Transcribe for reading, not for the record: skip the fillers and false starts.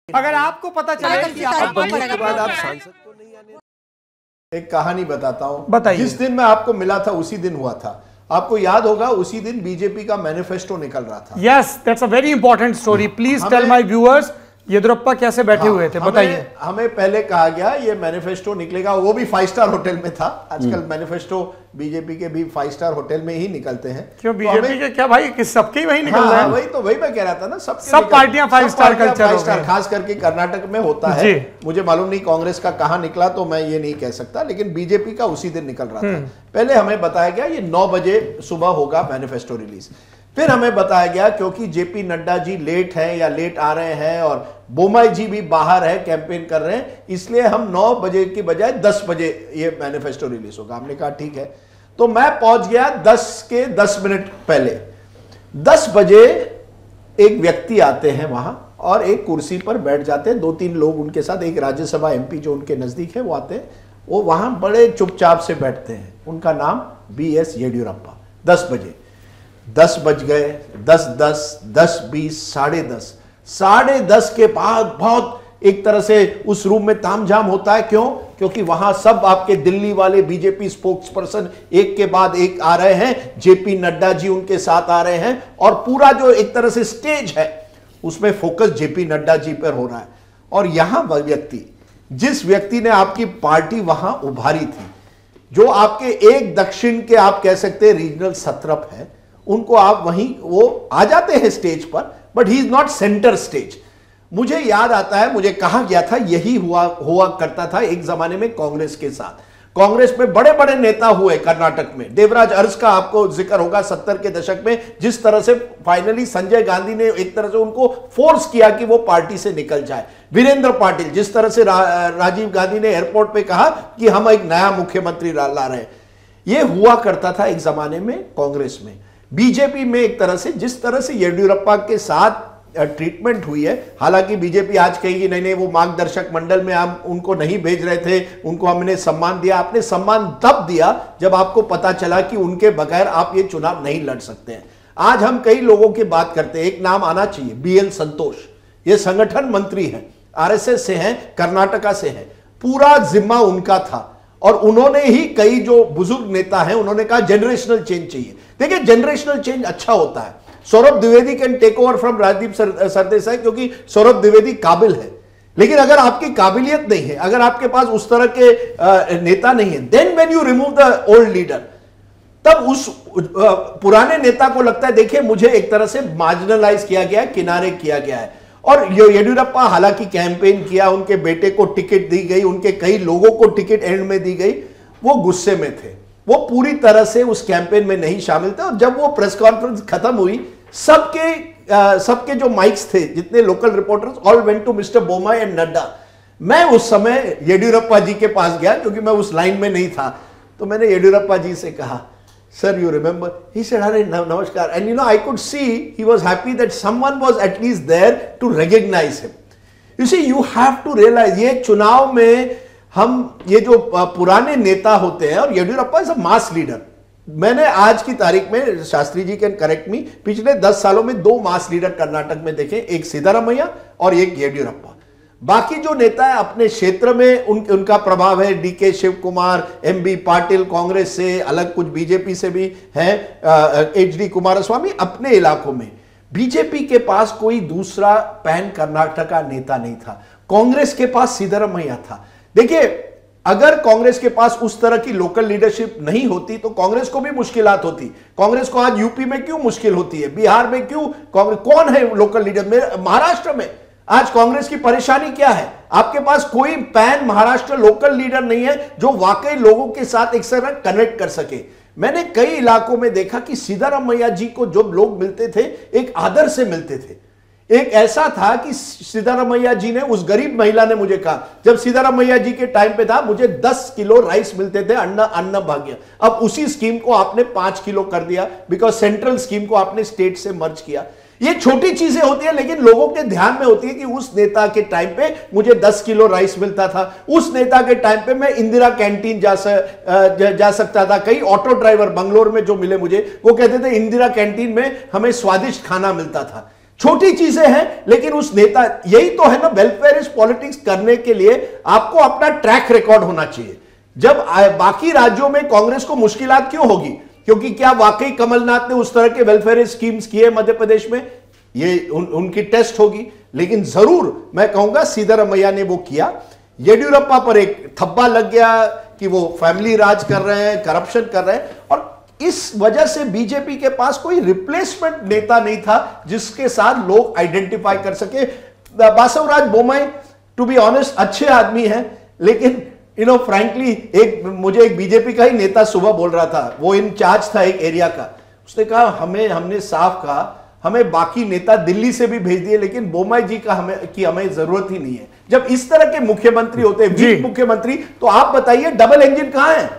अगर आपको पता चले कि अब बनने के बाद आप सांसद को नहीं आने। एक कहानी बताता हूं। बताइए। जिस दिन मैं आपको मिला था उसी दिन हुआ था। आपको याद होगा उसी दिन बीजेपी का मैनिफेस्टो निकल रहा था। Yes, that's a very important story. Please tell my viewers Yediyurappa कैसे बैठे हुए थे, बताइए। हमें पहले कहा गया ये मैनिफेस्टो निकलेगा, वो भी 5 स्टार होटल में था। आजकल मैनिफेस्टो बीजेपी के भी 5 स्टार होटल में ही निकलते हैं। क्यों बीजेपी के क्या भाई, किस सबके वही निकल रहा है? वही मैं कह रहा था ना, सब पार्टियां 5 स्टार कल्चर हो गए। खास करके कर्नाटक में होता है। मुझे मालूम नहीं कांग्रेस का कहां निकला, तो मैं ये नहीं कह सकता, लेकिन बीजेपी का उसी दिन निकल रहा था। पहले हमें बताया गया ये 9 बजे सुबह होगा मैनिफेस्टो रिलीज। फिर हमें बताया गया क्योंकि जेपी नड्डा जी लेट हैं या लेट आ रहे हैं और बोमाई जी भी बाहर है, कैंपेन कर रहे हैं, इसलिए हम 9 बजे की बजाय 10 बजे ये मैनिफेस्टो रिलीज होगा। हमने कहा ठीक है। तो मैं पहुंच गया 10 के 10 मिनट पहले। 10 बजे एक व्यक्ति आते हैं वहां और एक कुर्सी पर बैठ जाते हैं, 2-3 लोग उनके साथ, एक राज्यसभा एमपी जो उनके नजदीक है वो आते हैं। वो वहां बड़े चुपचाप से बैठते हैं। उनका नाम BS येडियुरप्पा। 10 बजे 10 बज गए, 10:10, 10:20, 10:30। 10:30 के बाद बहुत एक तरह से उस रूम में तामझाम होता है। क्यों? क्योंकि वहां सब आपके दिल्ली वाले बीजेपी स्पोक्स पर्सन एक के बाद एक आ रहे हैं। जेपी नड्डा जी उनके साथ आ रहे हैं और पूरा जो एक तरह से स्टेज है उसमें फोकस जेपी नड्डा जी पर हो रहा है। और यहां वह व्यक्ति, जिस व्यक्ति ने आपकी पार्टी वहां उभारी थी, जो आपके एक दक्षिण के आप कह सकते हैं रीजनल सत्रप है, उनको आप वहीं वो आ जाते हैं स्टेज पर, but he is not centre stage. मुझे याद आता है, मुझे कहा गया था यही हुआ करता था एक जमाने में कांग्रेस के साथ। कांग्रेस में बड़े बड़े नेता हुए कर्नाटक में। देवराज अरस का आपको जिक्र होगा 70 के दशक में, जिस तरह से फाइनली संजय गांधी ने एक तरह से उनको फोर्स किया कि वो पार्टी से निकल जाए। वीरेंद्र पाटिल, जिस तरह से राजीव गांधी ने एयरपोर्ट पे कहा कि हम एक नया मुख्यमंत्री ला रहे हैं। ये हुआ करता था एक जमाने में कांग्रेस में। बीजेपी में एक तरह से जिस तरह से येडियुरप्पा के साथ ट्रीटमेंट हुई है, हालांकि बीजेपी आज कहेगी नहीं वो मार्गदर्शक मंडल में हम उनको नहीं भेज रहे थे, उनको हमने सम्मान दिया। आपने सम्मान तब दिया जब आपको पता चला कि उनके बगैर आप ये चुनाव नहीं लड़ सकते हैं। आज हम कई लोगों की बात करते हैं, एक नाम आना चाहिए, BL संतोष। ये संगठन मंत्री हैं, RSS से हैं, कर्नाटका से हैं, पूरा जिम्मा उनका था। और उन्होंने ही कई जो बुजुर्ग नेता हैं उन्होंने कहा जनरेशनल चेंज चाहिए। देखिए जनरेशनल चेंज अच्छा होता है। Saurabh Dwivedi can take over from Rajdeep Sardesai, क्योंकि सौरभ द्विवेदी काबिल है। लेकिन अगर आपकी काबिलियत नहीं है, अगर आपके पास उस तरह के नेता नहीं है, then when you remove the old leader, तब उस पुराने नेता को लगता है देखिए मुझे एक तरह से मार्जिनलाइज किया गया है, किनारे किया गया है। और येडियुरप्पा हालांकि कैंपेन किया, उनके बेटे को टिकट दी गई, उनके कई लोगों को टिकट एंड में दी गई, वो गुस्से में थे, वो पूरी तरह से उस कैंपेन में नहीं शामिल थे। और जब वो प्रेस कॉन्फ्रेंस खत्म हुई, सबके जो माइक्स थे, जितने local reporters, all went to mister Bommai and Nadda. मैं उस समय येडियुरप्पा जी के पास गया क्योंकि मैं उस लाइन में नहीं था। तो मैंने येडियुरप्पा जी से कहा, sir you remember? He said अरे नमस्कार। And you know I could see he was happy that someone was at least there to recognise him. You see you have to realise, ये चुनाव में हम ये जो पुराने नेता होते हैं, और Yediyurappa is a mass leader. मैंने आज की तारीख में, शास्त्री जी कैन करेक्ट मी, पिछले 10 सालों में 2 मास लीडर कर्नाटक में देखे, एक सिद्धारमैया और एक येडियुरप्पा। बाकी जो नेता है अपने क्षेत्र में उनका प्रभाव है, DK शिव कुमार, MB पाटिल कांग्रेस से अलग, कुछ बीजेपी से भी हैं, HD कुमारस्वामी अपने इलाकों में। बीजेपी के पास कोई दूसरा पैन कर्नाटका नेता नहीं था। कांग्रेस के पास सिद्धारमैया था। देखिए अगर कांग्रेस के पास उस तरह की लोकल लीडरशिप नहीं होती तो कांग्रेस को भी मुश्किलात होती। कांग्रेस को आज यूपी में क्यों मुश्किल होती है, बिहार में क्यों, कांग्रेस कौन है लोकल लीडर? महाराष्ट्र में आज कांग्रेस की परेशानी क्या है? आपके पास कोई पैन महाराष्ट्र लोकल लीडर नहीं है जो वाकई लोगों के साथ एक तरह कनेक्ट कर सके। मैंने कई इलाकों में देखा कि सिद्धारमैया जी को जो लोग मिलते थे एक आदर से मिलते थे। एक ऐसा था कि सिद्धारमैया जी ने, उस गरीब महिला ने मुझे कहा, जब सिद्धारमैया जी के टाइम पे था मुझे 10 किलो राइस मिलते थे, अन्न भाग्य। अब उसी स्कीम को आपने 5 किलो कर दिया, बिकॉज सेंट्रल स्कीम को आपने स्टेट से मर्ज किया। ये छोटी चीजें होती है लेकिन लोगों के ध्यान में होती है कि उस नेता के टाइम पे मुझे 10 किलो राइस मिलता था, उस नेता के टाइम पे मैं इंदिरा कैंटीन जा सकता था। कई ऑटो ड्राइवर बंगलोर में जो मिले मुझे, वो कहते थे इंदिरा कैंटीन में हमें स्वादिष्ट खाना मिलता था। छोटी चीजें हैं, लेकिन उस नेता, यही तो है ना वेलफेयर इज पॉलिटिक्स करने के लिए आपको अपना ट्रैक रिकॉर्ड होना चाहिए। जब बाकी राज्यों में कांग्रेस को मुश्किलात क्यों होगी? क्योंकि क्या वाकई कमलनाथ ने उस तरह के वेलफेयर स्कीम्स किए मध्य प्रदेश में? ये उनकी टेस्ट होगी। लेकिन जरूर मैं कहूंगा सिद्धरामैया ने वो किया। येडियुरप्पा पर एक थप्पा लग गया कि वो फैमिली राज कर रहे हैं, करप्शन कर रहे हैं, और इस वजह से बीजेपी के पास कोई रिप्लेसमेंट नेता नहीं था जिसके साथ लोग आइडेंटिफाई कर सके। Basavaraj Bommai to be honest अच्छे आदमी हैं, लेकिन फ्रैंकली मुझे एक बीजेपी का ही नेता सुबह बोल रहा था, वो इंचार्ज था एक एरिया का, उसने कहा हमने साफ कहा हमें बाकी नेता दिल्ली से भी भेज दिए, लेकिन बोम्मई जी का हमें जरूरत ही नहीं है। जब इस तरह के मुख्यमंत्री होते हैं, वीक मुख्यमंत्री, तो आप बताइए डबल इंजन कहां है?